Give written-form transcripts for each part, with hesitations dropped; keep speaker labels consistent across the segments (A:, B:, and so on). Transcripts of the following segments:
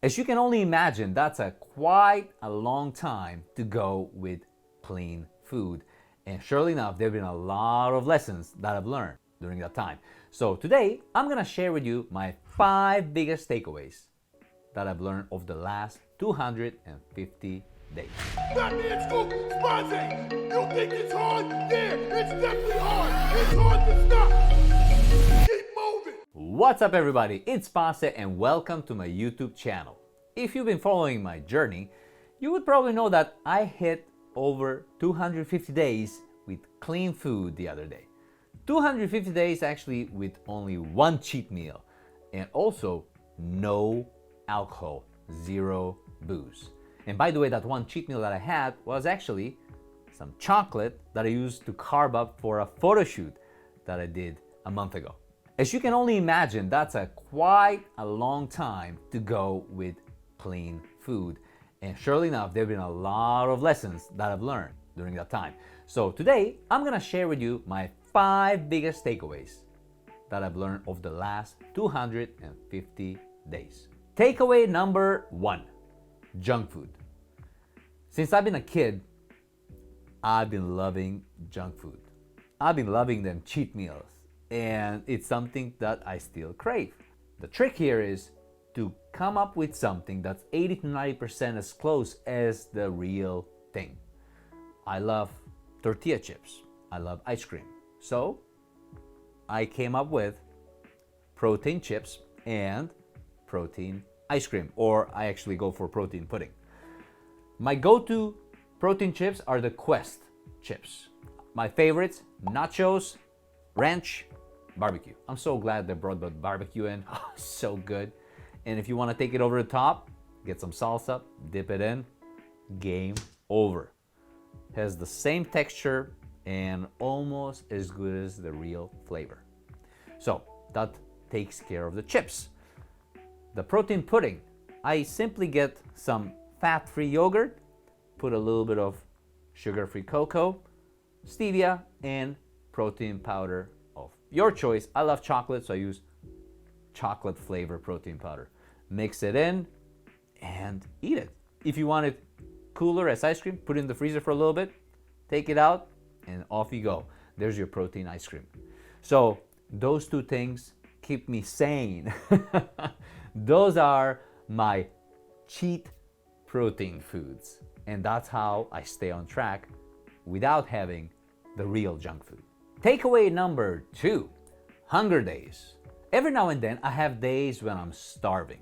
A: As you can only imagine, that's quite a long time to go with clean food. And surely enough, there have been a lot of lessons that I've learned during that time. So today, I'm gonna share with you my 5 biggest takeaways that I've learned over the last 250 days.
B: Not me and Scoop, SPASE! You think it's hard? Yeah, it's definitely hard! It's hard to stop! Keep moving!
A: What's up everybody, it's SPASE and welcome to my YouTube channel. If you've been following my journey, you would probably know that I hit over 250 days with clean food the other day. 250 days actually with only one cheat meal and also no alcohol, zero booze. And by the way, that one cheat meal that I had was actually some chocolate that I used to carb up for a photo shoot that I did a month ago. As you can only imagine, that's quite a long time to go with clean food. And surely enough, there have been a lot of lessons that I've learned during that time. So today, I'm gonna share with you my 5 biggest takeaways that I've learned over the last 250 days. Takeaway number 1, junk food. Since I've been a kid, I've been loving junk food. I've been loving them cheat meals, and it's something that I still crave. The trick here is to come up with something that's 80 to 90% as close as the real thing. I love tortilla chips. I love ice cream. So I came up with protein chips and protein ice cream, or I actually go for protein pudding. My go-to protein chips are the Quest chips. My favorites, nachos, ranch, barbecue. I'm so glad they brought the barbecue in. Oh, so good. And if you want to take it over the top, get some salsa, dip it in, game over. Has the same texture and almost as good as the real flavor. So that takes care of the chips. The protein pudding, I simply get some fat-free yogurt, put a little bit of sugar-free cocoa, stevia, and protein powder of your choice. I love chocolate, so I use chocolate flavor protein powder. Mix it in and eat it. If you want it cooler as ice cream, put it in the freezer for a little bit, take it out, and off you go. There's your protein ice cream. So those 2 things keep me sane. Those are my cheat protein foods. And that's how I stay on track without having the real junk food. Takeaway number 2, hunger days. Every now and then I have days when I'm starving.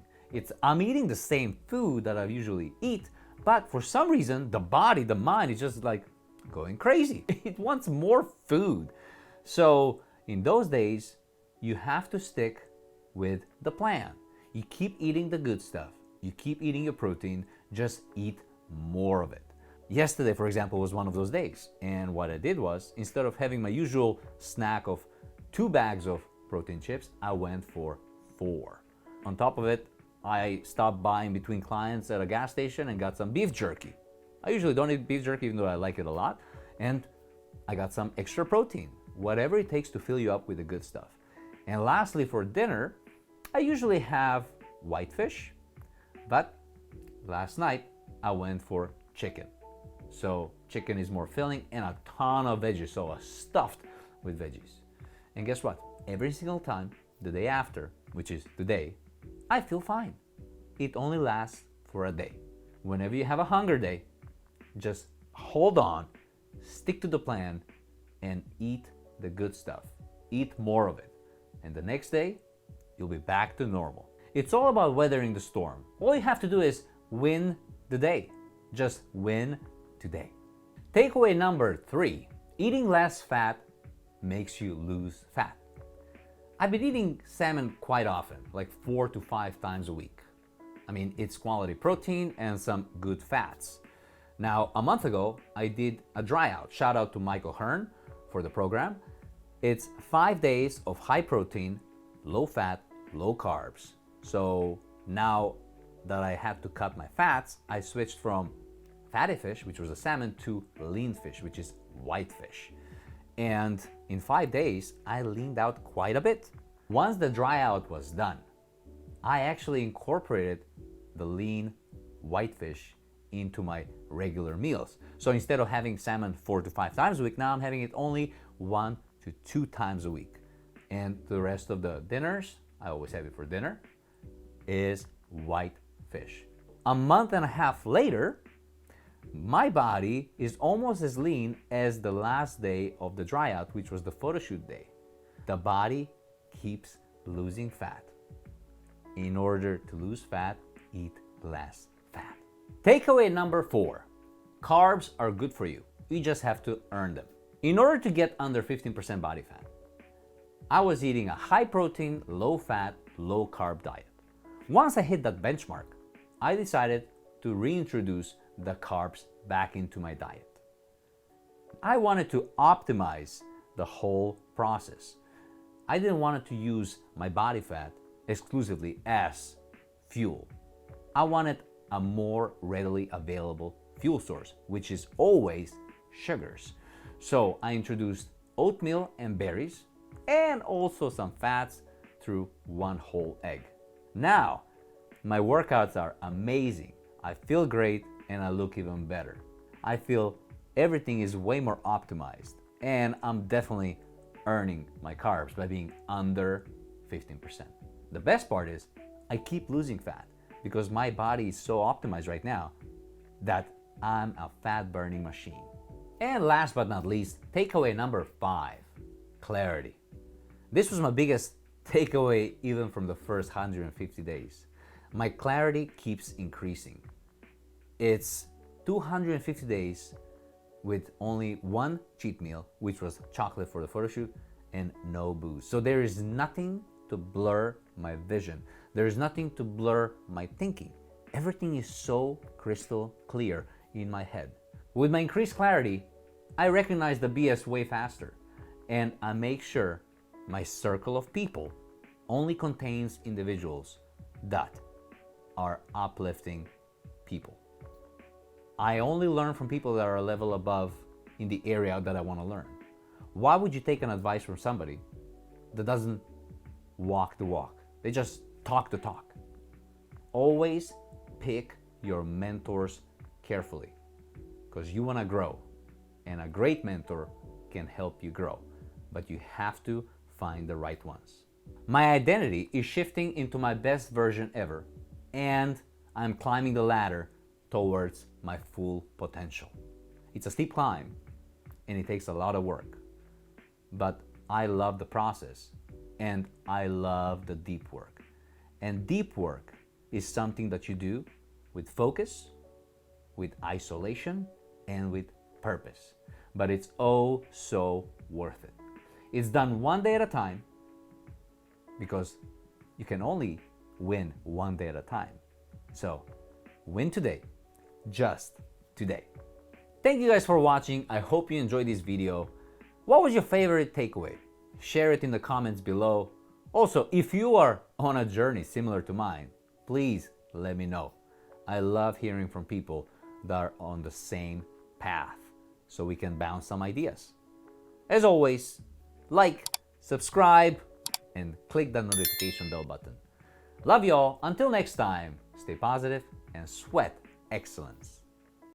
A: I'm eating the same food that I usually eat, but for some reason the body, the mind is just like going crazy. It wants more food. So in those days, you have to stick with the plan. You keep eating the good stuff. You keep eating your protein, just eat more of it. Yesterday, for example, was one of those days. And what I did was, instead of having my usual snack of 2 bags of protein chips, I went for 4. On top of it, I stopped by in between clients at a gas station and got some beef jerky. I usually don't eat beef jerky, even though I like it a lot. And I got some extra protein, whatever it takes to fill you up with the good stuff. And lastly, for dinner, I usually have whitefish, but last night I went for chicken. So chicken is more filling and a ton of veggies, so stuffed with veggies. And guess what? Every single time, the day after, which is today, I feel fine. It only lasts for a day. Whenever you have a hunger day, just hold on, stick to the plan, and eat the good stuff. Eat more of it. And the next day, you'll be back to normal. It's all about weathering the storm. All you have to do is win the day. Just win today. Takeaway number 3, eating less fat makes you lose fat. I've been eating salmon quite often, like 4 to 5 times a week. I mean, it's quality protein and some good fats. Now, a month ago, I did a dry out. Shout out to Michael Hearn for the program. It's 5 days of high protein, low fat, low carbs. So now that I had to cut my fats, I switched from fatty fish, which was a salmon, to lean fish, which is whitefish. And in 5 days, I leaned out quite a bit. Once the dry out was done, I actually incorporated the lean whitefish into my regular meals. So instead of having salmon 4 to 5 times a week, now I'm having it only 1 to 2 times a week. And the rest of the dinners, I always have it for dinner, is whitefish. A month and a half later, my body is almost as lean as the last day of the dry out, which was the photo shoot day. The body keeps losing fat. In order to lose fat, eat less fat. Takeaway number 4. Carbs are good for you. You just have to earn them. In order to get under 15% body fat, I was eating a high protein, low fat, low carb diet. Once I hit that benchmark, I decided to reintroduce the carbs back into my diet. I wanted to optimize the whole process. I didn't want to use my body fat exclusively as fuel. I wanted a more readily available fuel source, which is always sugars. So I introduced oatmeal and berries, and also some fats through one whole egg. Now, my workouts are amazing. I feel great and I look even better. I feel everything is way more optimized, and I'm definitely earning my carbs by being under 15%. The best part is I keep losing fat because my body is so optimized right now that I'm a fat burning machine. And last but not least, takeaway number 5, clarity. This was my biggest takeaway even from the first 150 days. My clarity keeps increasing. It's 250 days with only one cheat meal, which was chocolate for the photo shoot, and no booze. So there is nothing to blur my vision. There is nothing to blur my thinking. Everything is so crystal clear in my head. With my increased clarity, I recognize the BS way faster, and I make sure my circle of people only contains individuals that are uplifting people. I only learn from people that are a level above in the area that I want to learn. Why would you take an advice from somebody that doesn't walk the walk? They just talk the talk. Always pick your mentors carefully because you want to grow, and a great mentor can help you grow, but you have to find the right ones. My identity is shifting into my best version ever, and I'm climbing the ladder towards my full potential. It's a steep climb and it takes a lot of work, but I love the process and I love the deep work. And deep work is something that you do with focus, with isolation, and with purpose. But it's oh so worth it. It's done one day at a time because you can only win one day at a time. So win today, just today. Thank you guys for watching. I hope you enjoyed this video. What was your favorite takeaway? Share it in the comments below. Also, if you are on a journey similar to mine, please let me know. I love hearing from people that are on the same path so we can bounce some ideas. As always, like, subscribe, and click that notification bell button. Love y'all. Until next time, stay positive and sweat excellence.